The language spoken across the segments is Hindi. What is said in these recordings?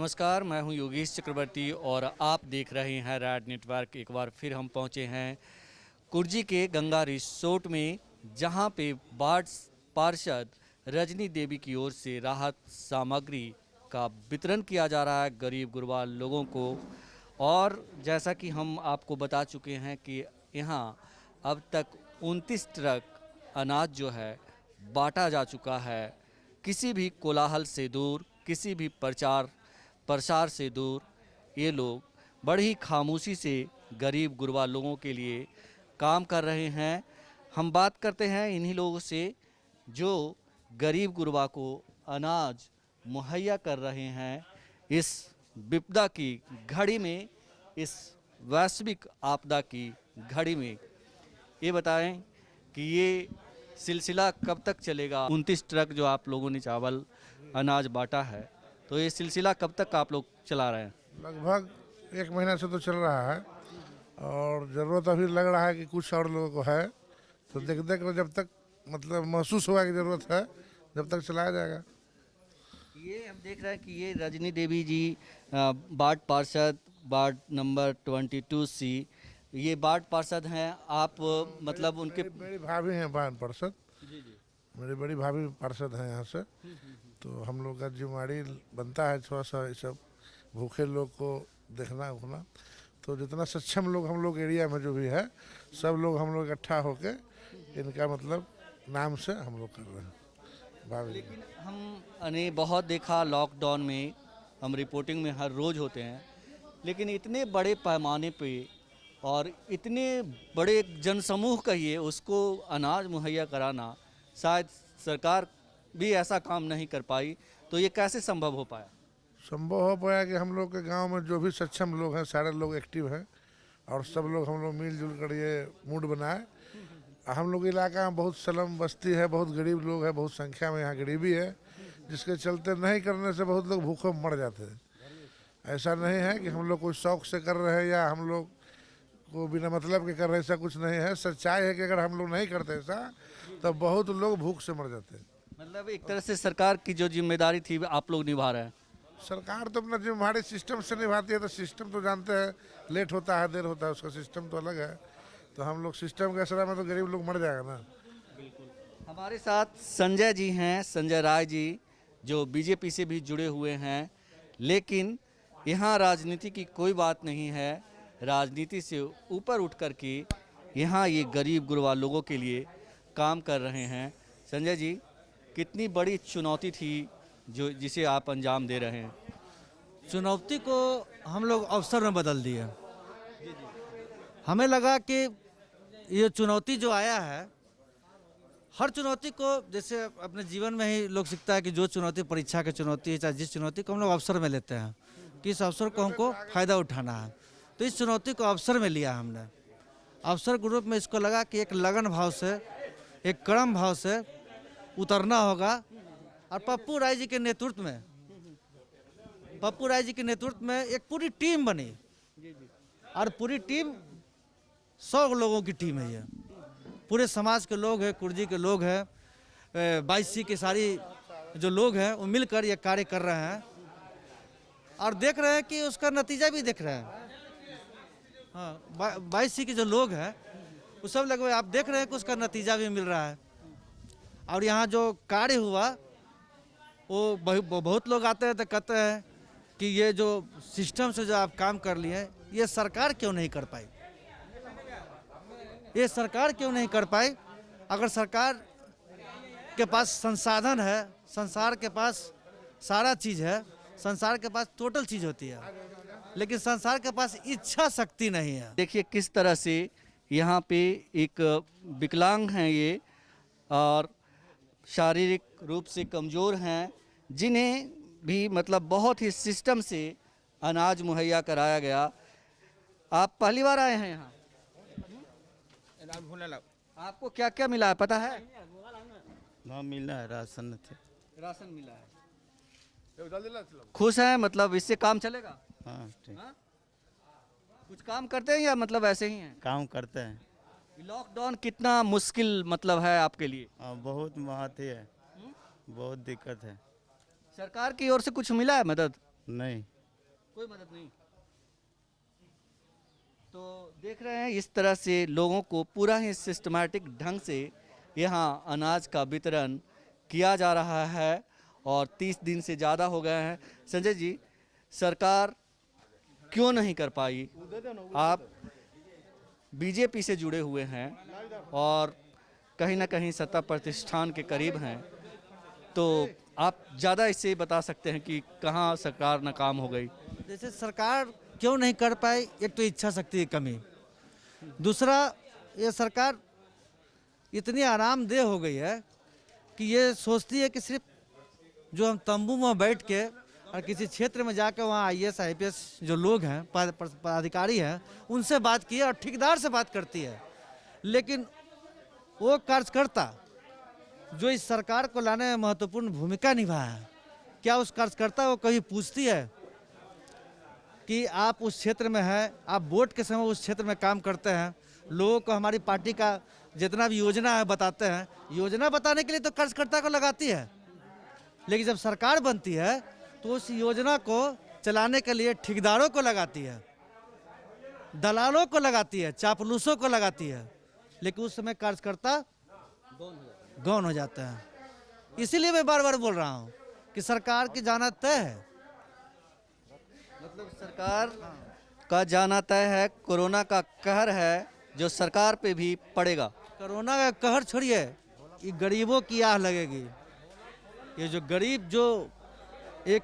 नमस्कार, मैं हूं योगेश चक्रवर्ती और आप देख रहे हैं रैड नेटवर्क। एक बार फिर हम पहुंचे हैं कुर्जी के गंगा रिसोर्ट में, जहां पे वार्ड पार्षद रजनी देवी की ओर से राहत सामग्री का वितरण किया जा रहा है गरीब गुरबा लोगों को। और जैसा कि हम आपको बता चुके हैं कि यहाँ अब तक 29 ट्रक अनाज जो है बांटा जा चुका है। किसी भी कोलाहल से दूर, किसी भी प्रचार से दूर ये लोग बड़ी ही खामोशी से गरीब गुरबा लोगों के लिए काम कर रहे हैं। हम बात करते हैं इन्हीं लोगों से जो गरीब गुरबा को अनाज मुहैया कर रहे हैं इस विपदा की घड़ी में, इस वैश्विक आपदा की घड़ी में। ये बताएं कि ये सिलसिला कब तक चलेगा? 29 ट्रक जो आप लोगों ने चावल अनाज बांटा है, तो ये सिलसिला कब तक आप लोग चला रहे हैं? लगभग 1 महीना से तो चल रहा है और ज़रूरत अभी लग रहा है कि कुछ और लोगों को है, तो देखते कर जब तक मतलब महसूस हुआ कि ज़रूरत है जब तक चलाया जाएगा। ये हम देख रहे हैं कि ये रजनी देवी जी वार्ड पार्षद वार्ड नंबर 22C, ये वार्ड पार्षद हैं आप। मतलब उनके मेरी भाभी हैं वार्ड पार्षद। जी जी। मेरी बड़ी भाभी पार्षद हैं यहाँ से, तो हम लोग का जिम्मेदारी बनता है थोड़ा सा ये सब भूखे लोग को देखना उखना। तो जितना सक्षम लोग हम लोग एरिया में जो भी है, सब लोग हम लोग इकट्ठा होके इनका मतलब नाम से हम लोग कर रहे हैं। लेकिन हमने बहुत देखा लॉकडाउन में, हम रिपोर्टिंग में हर रोज़ होते हैं, लेकिन इतने बड़े पैमाने पे और इतने बड़े जनसमूह कहिए उसको अनाज मुहैया कराना, शायद सरकार भी ऐसा काम नहीं कर पाई। तो ये कैसे संभव हो पाया? संभव हो पाया कि हम लोग के गांव में जो भी सक्षम लोग हैं सारे लोग एक्टिव हैं और सब लोग हम लोग मिलजुल कर ये मूड बनाए। हम लोग इलाका में बहुत स्लम बस्ती है, बहुत गरीब लोग हैं, बहुत संख्या में यहाँ गरीबी है, जिसके चलते नहीं करने से बहुत लोग भूखों मर जाते हैं। ऐसा नहीं है कि हम लोग कोई शौक से कर रहे हैं या हम लोग को बिना मतलब के कर रहे हैं, ऐसा कुछ नहीं है। सच्चाई है कि अगर हम लोग नहीं करते ऐसा तो बहुत लोग भूख से मर जाते हैं। मतलब एक तरह से सरकार की जो जिम्मेदारी थी आप लोग निभा रहे हैं। सरकार तो अपना जिम्मेदारी सिस्टम से निभाती है, तो सिस्टम तो जानते हैं लेट होता है देर होता है, उसका सिस्टम तो अलग है। तो हम लोग सिस्टम के असर में तो गरीब लोग मर जाएगा ना। बिल्कुल। हमारे साथ संजय जी हैं, संजय राय जी, जो बीजेपी से भी जुड़े हुए हैं, लेकिन यहाँ राजनीति की कोई बात नहीं है। राजनीति से ऊपर उठ कर के यहाँ ये गरीब गुरबा लोगों के लिए काम कर रहे हैं। संजय जी, कितनी बड़ी चुनौती थी जो जिसे आप अंजाम दे रहे हैं? चुनौती को हम लोग अवसर में बदल दिए। हमें लगा कि ये चुनौती जो आया है, हर चुनौती को जैसे अपने जीवन में ही लोग सीखता है कि जो चुनौती परीक्षा की चुनौती है, चाहे जिस चुनौती को हम लोग अवसर में लेते हैं कि इस अवसर को हमको फ़ायदा उठाना है, तो इस चुनौती को अवसर में लिया हमने। अवसर के रूप में इसको लगा कि एक लगन भाव से, एक कर्म भाव से उतरना होगा। और पप्पू राय जी के नेतृत्व में एक पूरी टीम बनी और पूरी टीम 100 लोगों की टीम है। ये पूरे समाज के लोग हैं, कुर्जी के लोग हैं, 22C के सारी जो लोग हैं वो मिलकर ये कार्य कर रहे हैं और देख रहे हैं कि उसका नतीजा भी देख रहे हैं। हाँ, 22C के जो लोग हैं वो सब लगभग आप देख रहे हैं कि उसका नतीजा भी मिल रहा है। और यहाँ जो कार्य हुआ वो बहुत लोग आते हैं तो कहते हैं कि ये जो सिस्टम से जो आप काम कर लिए ये सरकार क्यों नहीं कर पाई, ये सरकार क्यों नहीं कर पाई। अगर सरकार के पास संसाधन है, संसार के पास सारा चीज़ है, संसार के पास टोटल चीज़ होती है, लेकिन संसार के पास इच्छा शक्ति नहीं है। देखिए किस तरह से यहाँ पे एक विकलांग हैं ये और शारीरिक रूप से कमज़ोर हैं, जिन्हें भी मतलब बहुत ही सिस्टम से अनाज मुहैया कराया गया। आप पहली बार आए हैं यहाँ? आपको क्या क्या मिला है पता है? हाँ, मिला है, राशन थे। राशन मिला है। खुश हैं? मतलब इससे काम चलेगा? हाँ ठीक। हाँ? कुछ काम करते हैं या मतलब ऐसे ही हैं? काम करते हैं। लॉकडाउन कितना मुश्किल मतलब है आपके लिए? बहुत महत्व है, बहुत दिक्कत है। सरकार की ओर से कुछ मिला है मदद? नहीं, कोई मदद नहीं। तो देख रहे हैं इस तरह से लोगों को पूरा ही सिस्टमैटिक ढंग से यहाँ अनाज का वितरण किया जा रहा है और 30 दिन से ज़्यादा हो गए हैं। संजय जी, सरकार क्यों नहीं कर पाई? आप बीजेपी से जुड़े हुए हैं और कहीं ना कहीं सत्ता प्रतिष्ठान के करीब हैं, तो आप ज़्यादा इससे बता सकते हैं कि कहाँ सरकार नाकाम हो गई। जैसे सरकार क्यों नहीं कर पाई, एक तो इच्छा शक्ति की कमी, दूसरा ये सरकार इतनी आरामदेह हो गई है कि ये सोचती है कि सिर्फ जो हम तंबू में बैठ के और किसी क्षेत्र में जाकर वहाँ आईएएस आईपीएस जो लोग हैं पदाधिकारी हैं उनसे बात की है और ठेकेदार से बात करती है, लेकिन वो कार्यकर्ता जो इस सरकार को लाने में महत्वपूर्ण भूमिका निभाया है, क्या उस कार्यकर्ता को कभी पूछती है कि आप उस क्षेत्र में हैं, आप वोट के समय उस क्षेत्र में काम करते हैं, लोगों को हमारी पार्टी का जितना भी योजना है बताते हैं, योजना बताने के लिए तो कार्यकर्ता को लगाती है, लेकिन जब सरकार बनती है तो उस योजना को चलाने के लिए ठेकेदारों को लगाती है, दलालों को लगाती है, चापलूसों को लगाती है, लेकिन उस समय कार्यकर्ता गौन हो जाते हैं। इसीलिए मैं बार बार बोल रहा हूँ कि सरकार की जाना तय है। मतलब सरकार का जाना तय है, कोरोना का कहर है जो सरकार पे भी पड़ेगा। कोरोना का कहर छोड़िए, ये गरीबों की आह लगेगी। ये जो गरीब जो एक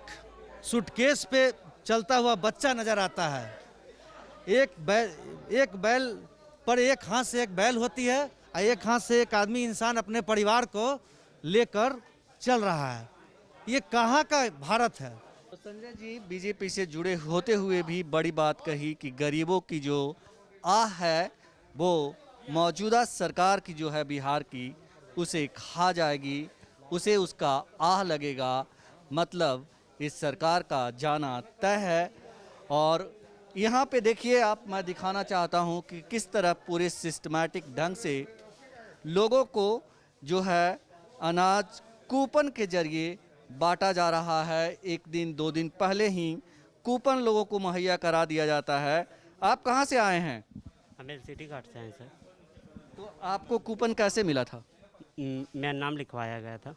सूटकेस पे चलता हुआ बच्चा नजर आता है, एक बैल पर एक हाथ से एक बैल होती है और एक हाथ से एक आदमी इंसान अपने परिवार को लेकर चल रहा है, ये कहाँ का भारत है? तो संजय जी बीजेपी से जुड़े होते हुए भी बड़ी बात कही कि गरीबों की जो आह है वो मौजूदा सरकार की जो है बिहार की, उसे खा जाएगी, उसे उसका आह लगेगा। मतलब इस सरकार का जाना तय है। और यहाँ पे देखिए आप, मैं दिखाना चाहता हूँ कि किस तरह पूरे सिस्टमैटिक ढंग से लोगों को जो है अनाज कूपन के जरिए बांटा जा रहा है। एक दिन 2 दिन पहले ही कूपन लोगों को मुहैया करा दिया जाता है। आप कहाँ से आए हैं? हमें सिटी कार्ड से हैं सर। तो आपको कूपन कैसे मिला था? मेरा नाम लिखवाया गया था।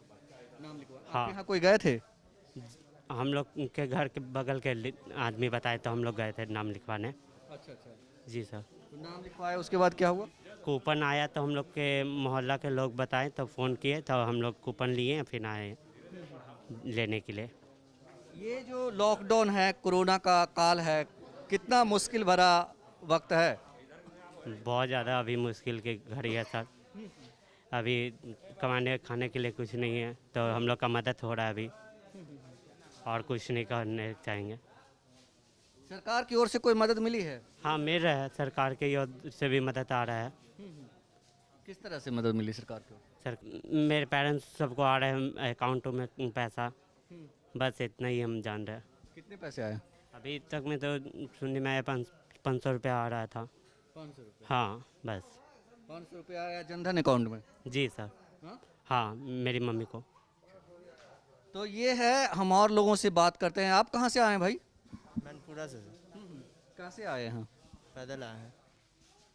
नाम लिखवा, हाँ। आपके यहाँ कोई गए थे? हम लोग के घर के बगल के आदमी बताए तो हम लोग गए थे नाम लिखवाने। अच्छा अच्छा। जी सर। तो नाम लिखवाया, उसके बाद क्या हुआ? कूपन आया तो हम लोग के मोहल्ला के लोग बताए तो फ़ोन किए तो हम लोग कूपन लिए, फिर आए लेने के लिए। ये जो लॉकडाउन है, कोरोना का काल है, कितना मुश्किल भरा वक्त है। बहुत ज़्यादा अभी मुश्किल की घड़ी है सर। अभी कमाने खाने के लिए कुछ नहीं है तो हम लोग का मदद हो रहा है अभी, और कुछ नहीं करने चाहेंगे। सरकार की ओर से कोई मदद मिली है? हाँ मिल रहा है, सरकार के ओर से भी मदद आ रहा है। किस तरह से मदद मिली सरकार को? सर मेरे पेरेंट्स सबको आ रहे हैं अकाउंटों में पैसा, बस इतना ही हम जान रहे हैं। कितने पैसे आए? अभी तक में तो सुनने में आया 500 रुपया आ रहा था। 500 रुपये। हाँ बस। 500 रुपये आया जनधन अकाउंट में? जी सर। हाँ? हाँ मेरी मम्मी को। तो ये है, हम और लोगों से बात करते हैं। आप कहाँ से आए हैं भाई? मैनपुरा से कहाँ से आए हैं? पैदल आए हैं।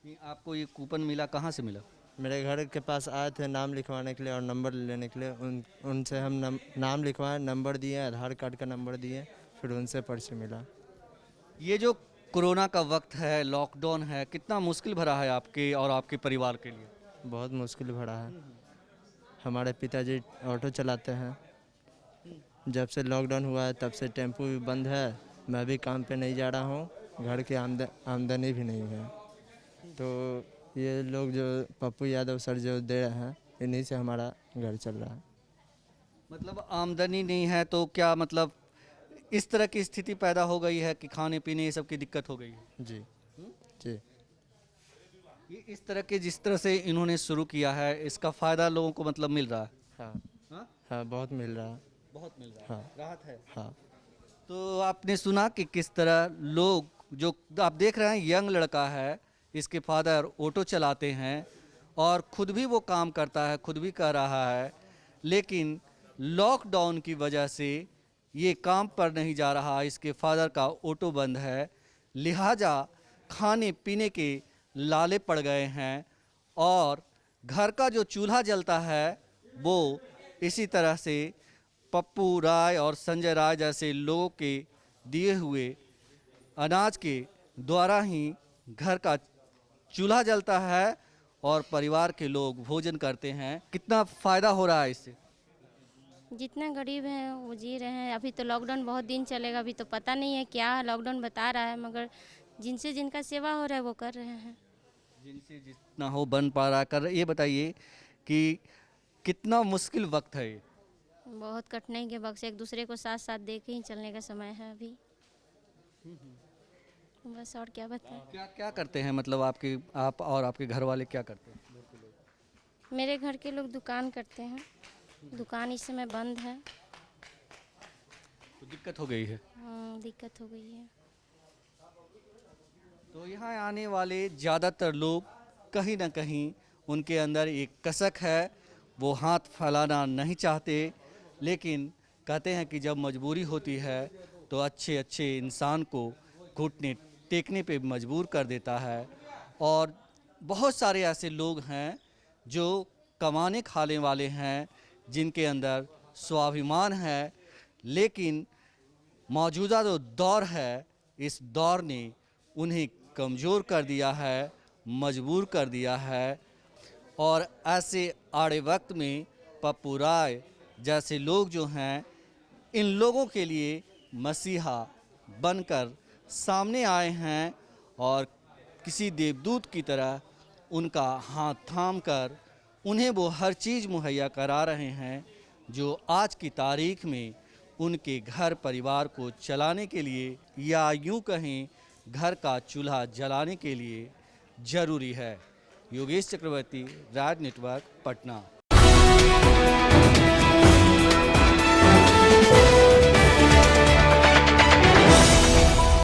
ये आपको ये कूपन मिला, कहाँ से मिला? मेरे घर के पास आए थे नाम लिखवाने के लिए और नंबर लेने के लिए। उनसे हम नाम लिखवाए, नंबर दिए, आधार कार्ड का नंबर दिए, फिर उनसे पर्ची मिला। ये जो कोरोना का वक्त है, लॉकडाउन है, कितना मुश्किल भरा है आपके और आपके परिवार के लिए? बहुत मुश्किल भरा है। हमारे पिताजी ऑटो चलाते हैं, जब से लॉकडाउन हुआ है तब से टेम्पो भी बंद है, मैं भी काम पे नहीं जा रहा हूँ, घर की आमदनी भी नहीं है। तो ये लोग जो पप्पू यादव सर जो दे रहे हैं, इन्हीं से हमारा घर चल रहा है। मतलब आमदनी नहीं है तो क्या मतलब इस तरह की स्थिति पैदा हो गई है कि खाने पीने ये सब की दिक्कत हो गई है? जी जी। ये इस तरह के जिस तरह से इन्होंने शुरू किया है, इसका फ़ायदा लोगों को मतलब मिल रहा है? हाँ हाँ? हाँ बहुत मिल रहा है। बहुत मिल रहा है। हाँ राहत है। हाँ। तो आपने सुना कि किस तरह लोग, जो आप देख रहे हैं यंग लड़का है, इसके फादर ऑटो चलाते हैं और खुद भी वो काम करता है, खुद भी कर रहा है, लेकिन लॉकडाउन की वजह से ये काम पर नहीं जा रहा, इसके फादर का ऑटो बंद है, लिहाजा खाने पीने के लाले पड़ गए हैं और घर का जो चूल्हा जलता है वो इसी तरह से पप्पू राय और संजय राय जैसे लोगों के दिए हुए अनाज के द्वारा ही घर का चूल्हा जलता है और परिवार के लोग भोजन करते हैं। कितना फ़ायदा हो रहा है इससे? जितना गरीब हैं वो जी रहे हैं। अभी तो लॉकडाउन बहुत दिन चलेगा, अभी तो पता नहीं है क्या लॉकडाउन बता रहा है, मगर जिनसे जिनका सेवा हो रहा है वो कर रहे हैं। जिनसे जितना हो बन पा रहा कर। ये बताइए कि कितना मुश्किल वक्त है ये? बहुत कठिनाई के वक्त से एक दूसरे को साथ साथ दे के ही चलने का समय है अभी। बस और क्या बताएं। क्या क्या करते हैं, मतलब आप और आपके घर वाले क्या करते हैं? मेरे घर के लोग दुकान करते हैं, दुकान इस समय बंद है। तो दिक्कत हो गई है। दिक्कत हो गई है। तो यहाँ आने वाले ज़्यादातर लोग कहीं ना कहीं उनके अंदर एक कसक है, वो हाथ फैलाना नहीं चाहते, लेकिन कहते हैं कि जब मजबूरी होती है तो अच्छे अच्छे इंसान को घुटने टेकने पे मजबूर कर देता है। और बहुत सारे ऐसे लोग हैं जो कमाने खाने वाले हैं, जिनके अंदर स्वाभिमान है, लेकिन मौजूदा जो दौर है इस दौर ने उन्हें कमज़ोर कर दिया है, मजबूर कर दिया है। और ऐसे आड़े वक्त में पप्पू राय जैसे लोग जो हैं, इन लोगों के लिए मसीहा बनकर सामने आए हैं और किसी देवदूत की तरह उनका हाथ थामकर उन्हें वो हर चीज़ मुहैया करा रहे हैं जो आज की तारीख में उनके घर परिवार को चलाने के लिए या यूं कहें घर का चूल्हा जलाने के लिए ज़रूरी है। योगेश चक्रवर्ती, राज नेटवर्क, पटना।